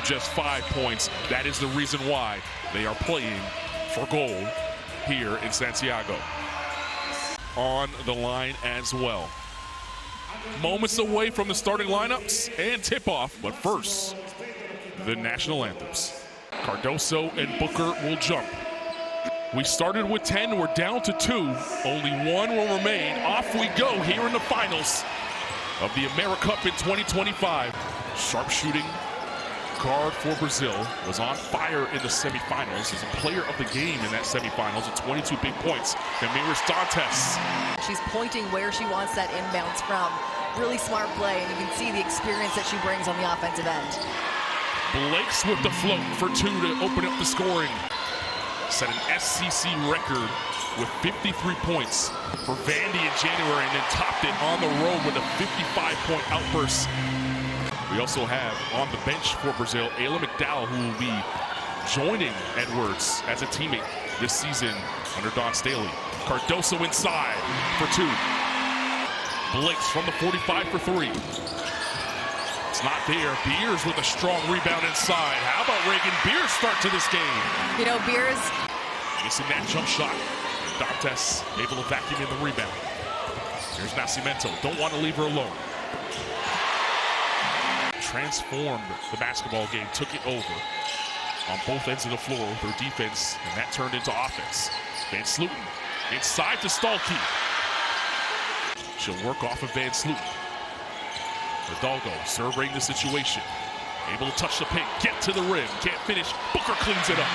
just 5 points. That is the reason why they are playing for gold here in Santiago. On the line as well. Moments away from the starting lineups and tip-off, but first, the national anthems. Cardoso and Booker will jump. We started with 10, we're down to 2. Only 1 will remain. Off we go here in the finals of the AmeriCup in 2025. Sharpshooting guard for Brazil was on fire in the semifinals. Is a player of the game in that semifinals with 22 big points. Dantes. She's pointing where she wants that inbounds from. Really smart play, and you can see the experience that she brings on the offensive end. Blake's with the float for 2 to open up the scoring. Set an SCC record with 53 points for Vandy in January, and then topped it on the road with a 55-point outburst. We also have on the bench for Brazil, Ayla McDowell, who will be joining Edwards as a teammate this season under Don Staley. Cardoso inside for 2. Blakes from the 45 for 3. It's not there. Beers with a strong rebound inside. How about Reagan Beers start to this game? You know, Beers missing that jump shot. Dantes able to vacuum in the rebound. Here's Nascimento. Don't want to leave her alone. Transformed the basketball game, took it over on both ends of the floor with her defense, and that turned into offense. Van Slooten inside to Stalky. She'll work off of Van Slooten. Hidalgo surveying the situation. Able to touch the paint, get to the rim, can't finish. Booker cleans it up.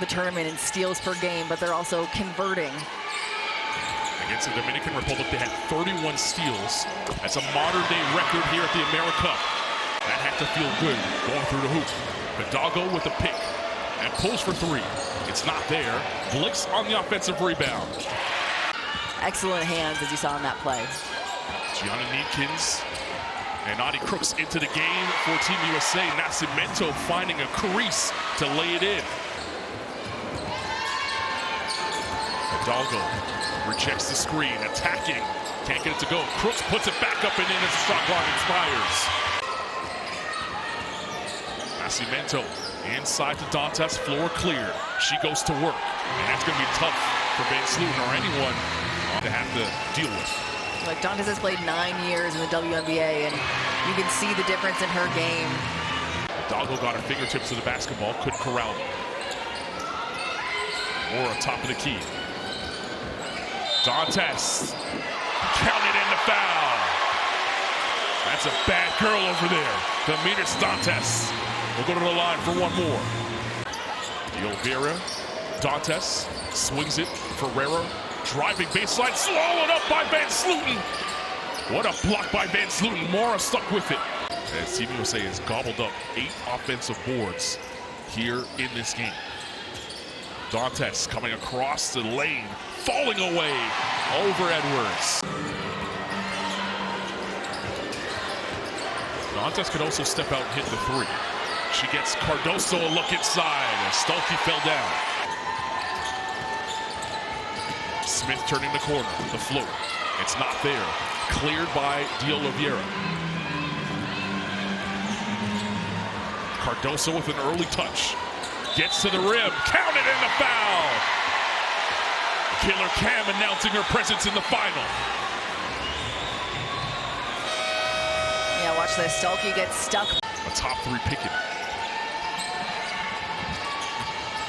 The tournament in steals per game, but they're also converting. Against the Dominican Republic, they had 31 steals. That's a modern-day record here at the AmeriCup. That had to feel good going through the hoop. Hidalgo with the pick and pulls for 3. It's not there. Blix on the offensive rebound. Excellent hands, as you saw in that play. Gianna Needkins and Audie Crooks into the game for Team USA. Nascimento finding a crease to lay it in. Hidalgo rejects the screen, attacking, can't get it to go. Crooks puts it back up and in as the shot clock expires. Nascimento inside to Dantes, floor cleared. She goes to work, and that's going to be tough for Van Slooten or anyone to have to deal with. Like, Dantes has played 9 years in the WNBA, and you can see the difference in her game. Hidalgo got her fingertips to the basketball, couldn't corral it. Or on top of the key. Dantes counted in the foul. That's a bad girl over there. Demetrius Dantes will go to the line for 1 more. Oliveira, Dantes swings it. Ferreira driving baseline, swallowed up by Van Slooten. What a block by Van Slooten. Mora stuck with it. As Team USA has gobbled up 8 offensive boards here in this game. Dantes coming across the lane, falling away over Edwards. Dantes could also step out and hit the 3. She gets Cardoso a look inside as Stolke fell down. Smith turning the corner, the float. It's not there. Cleared by De Oliveira. Cardoso with an early touch. Gets to the rim, counted in the foul. Killer Cam announcing her presence in the final. Yeah, watch this. Stolke gets stuck. A top 3 picking.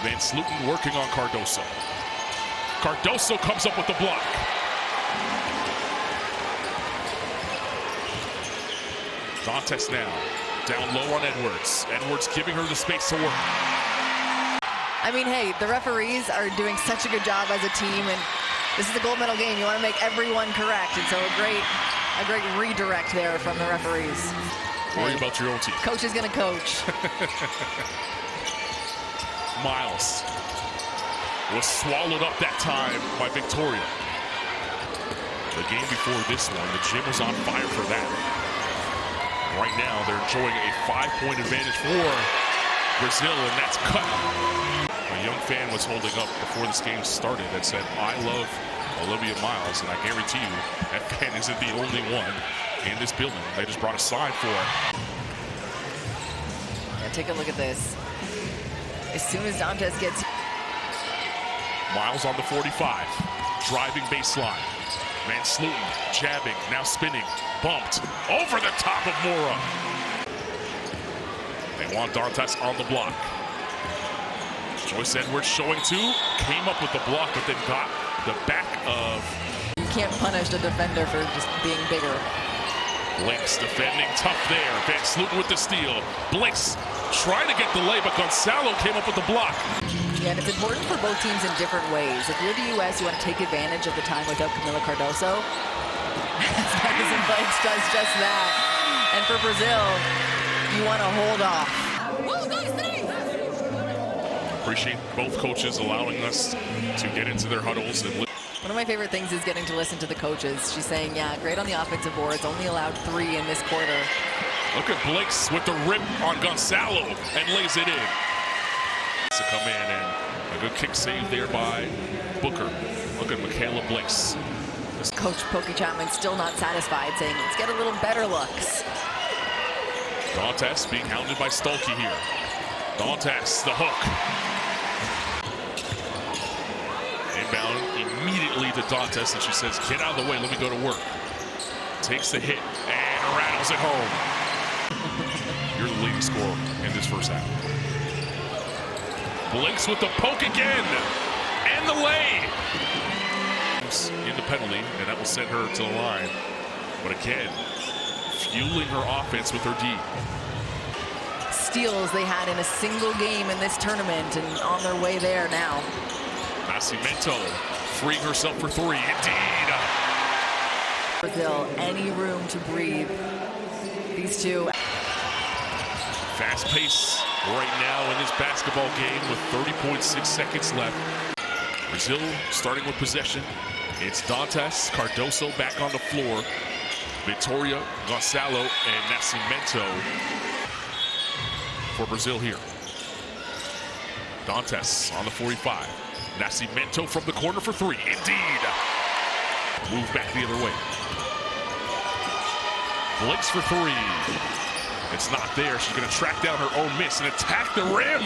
Van Slooten working on Cardoso. Cardoso comes up with the block. Dantes now down low on Edwards. Edwards giving her the space to work. I mean, hey, the referees are doing such a good job as a team, and this is a gold medal game. You want to make everyone correct, and so a great redirect there from the referees. Worry about your own team. Coach is going to coach. Miles was swallowed up that time by Victoria. The game before this one, the gym was on fire for that. Right now, they're enjoying a 5-point advantage for Brazil, and that's cut. A young fan was holding up before this game started that said, "I love Olivia Miles," and I guarantee you that fan isn't the only one in this building. They just brought a sign for her. take a look at this. As soon as Dantes gets... Miles on the 45, driving baseline. Van Sloten jabbing, now spinning, bumped over the top of Mora. They want Dantes on the block. Joyce Edwards showing two, came up with the block, but then got the back of... You can't punish the defender for just being bigger. Blakes defending tough there. Van Sloten with the steal. Blakes trying to get the lay, but Gonzalo came up with the block. Yeah, and it's important for both teams in different ways. If you're the U.S., you want to take advantage of the time without Camila Cardoso. Madison Blakes does just that. And for Brazil, you want to hold off. Appreciate both coaches allowing us to get into their huddles. And one of my favorite things is getting to listen to the coaches. She's saying, yeah, great on the offensive boards, only allowed 3 in this quarter. Look at Blakes with the rip on Gonzalo and lays it in. To come in, and a good kick save there by Booker. Look at Michaela Blakes. Coach Pokey Chapman still not satisfied, saying, let's get a little better looks. Dantes being hounded by Stolke here. Dantes, the hook. Inbound immediately to Dantes, and she says, get out of the way, let me go to work. Takes the hit and rattles it home. You're the leading scorer in this first half. Blakes with the poke again, and the lay. In the penalty, and that will send her to the line. But again, fueling her offense with her D. Steals they had in a single game in this tournament, and on their way there now. Nascimento freeing herself for 3, indeed. Brazil, any room to breathe. These two. Fast pace right now in this basketball game with 30.6 seconds left. Brazil starting with possession. It's Dantes, Cardoso back on the floor. Victoria, Gonzalo, and Nascimento for Brazil here. Dantes on the 45. Nascimento from the corner for 3. Indeed. Move back the other way. Blakes for 3. It's not there. She's going to track down her own miss and attack the rim.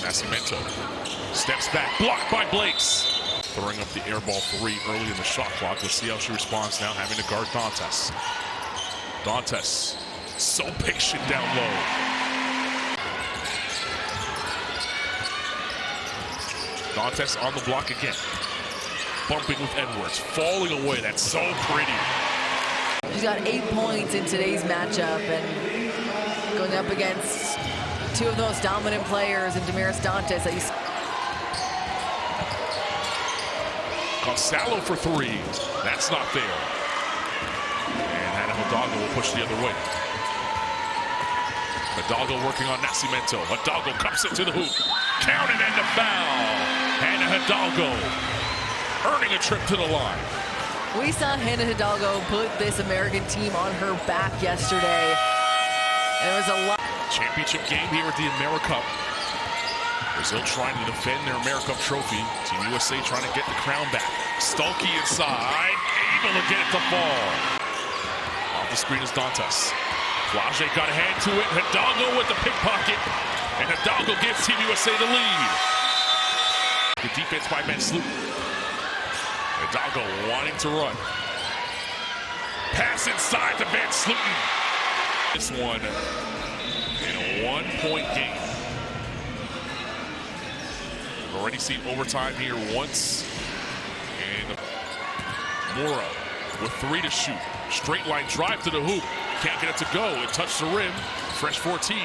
Nascimento steps back, blocked by Blakes. Throwing up the air ball 3 early in the shot clock. Let's see how she responds now, having to guard Dantes. Dantes, so patient down low. Dantes on the block again. Bumping with Edwards, falling away. That's so pretty. She's got 8 points in today's matchup, and going up against 2 of the most dominant players in Damaris Dantes that you see. Gonzalo for 3. That's not there. And Hannah Hidalgo will push the other way. Hidalgo working on Nascimento. Hidalgo cups it to the hoop. Counted and the foul. Hannah Hidalgo earning a trip to the line. We saw Hannah Hidalgo put this American team on her back yesterday. It was a lot. Championship game here at the AmeriCup. Brazil trying to defend their AmeriCup trophy. Team USA trying to get the crown back. Stolke inside, able to get it to fall. Off the screen is Dantes. Flage got a hand to it. Hidalgo with the pickpocket. And Hidalgo gives Team USA the lead. Good defense by Van Sloten. Hidalgo wanting to run. Pass inside to Van Sloten. This one in a 1-point game. We've already seen overtime here once. And Mora with 3 to shoot. Straight line drive to the hoop. Can't get it to go. It touched the rim. Fresh 14.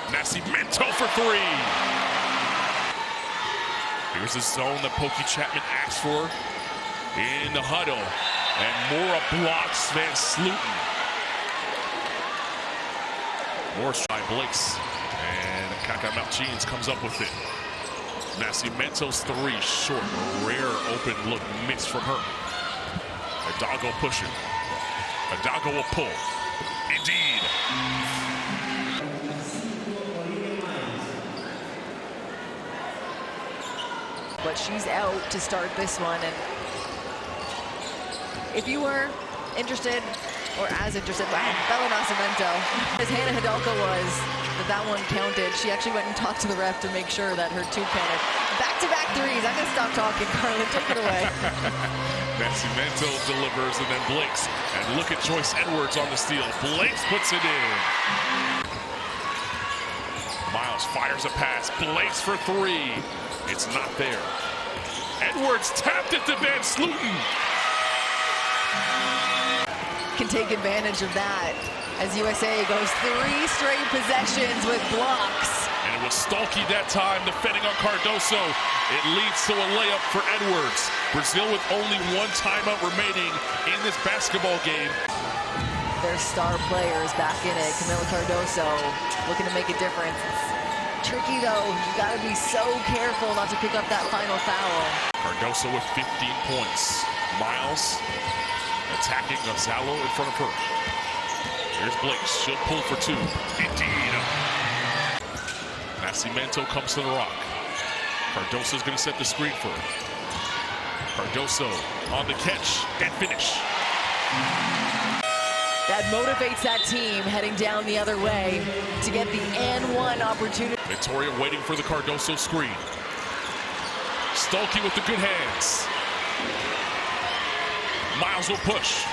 Nascimento for 3. Here's the zone that Pokey Chapman asked for in the huddle. And Mora blocks Van Sloten. Morris by Blakes. And Kaka Malchines comes up with it. Nascimento's 3 short. A rare open look miss from her. Hidalgo pushing. Hidalgo will pull. Indeed. But she's out to start this one, and If you were interested, or as interested, Bella Nascimento, as Hannah Hidalgo was, that one counted. She actually went and talked to the ref to make sure that her two counted. Back-to-back threes. I'm gonna stop talking, Carlin. Take it away. Nascimento delivers, and then Blakes. And look at Joyce Edwards on the steal. Blakes puts it in. Miles fires a pass. Blakes for three. It's not there. Edwards tapped it to Van Slooten. Can take advantage of that as USA goes 3 straight possessions with blocks. And it was Stolke that time defending on Cardoso. It leads to a layup for Edwards. Brazil with only 1 timeout remaining in this basketball game. Their star players back in it. Camila Cardoso looking to make a difference. It's tricky though. You got to be so careful not to pick up that final foul. Cardoso with 15 points. Miles attacking Gonzalo in front of her. Here's Blakes. She'll pull for 2. Indeed. Nascimento comes to the rock. Cardoso's going to set the screen for her. Cardoso on the catch and finish. That motivates that team heading down the other way to get the and-one opportunity. Victoria waiting for the Cardoso screen. Stolke with the good hands. Miles will push.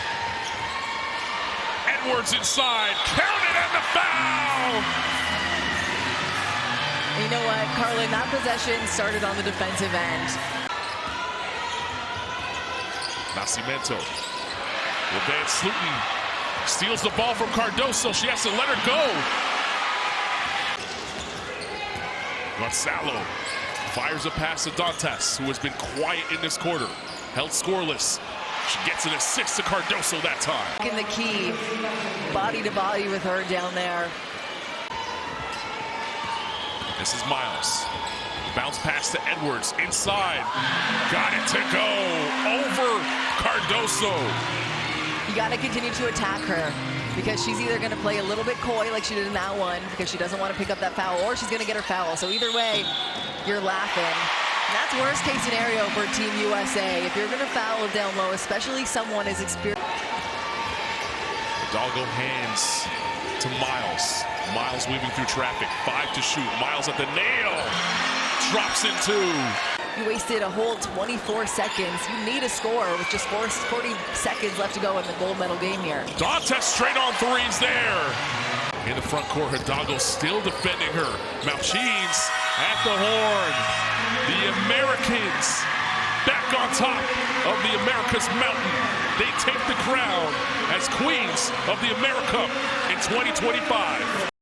Edwards inside. Counted and the foul! You know what, Carlin, that possession started on the defensive end. Nascimento. Van Slooten steals the ball from Cardoso. She has to let her go. Gonzalo fires a pass to Dantas, who has been quiet in this quarter. Held scoreless. She gets an assist to Cardoso that time. In the key, body to body with her down there. This is Miles. Bounce pass to Edwards inside. Got it to go over Cardoso. You got to continue to attack her because she's either going to play a little bit coy like she did in that one because she doesn't want to pick up that foul, or she's going to get her foul. So either way, you're laughing. And that's worst case scenario for Team USA. If you're going to foul down low, especially someone as experienced. Hidalgo hands to Miles. Miles weaving through traffic. 5 to shoot. Miles at the nail. Drops in 2. You wasted a whole 24 seconds. You need a score with just 40 seconds left to go in the gold medal game here. Dantas straight on threes there. In the front court, Hidalgo still defending her. Malchines at the horn. The Americans back on top of the America's Mountain. They take the crown as queens of the AmeriCup in 2025.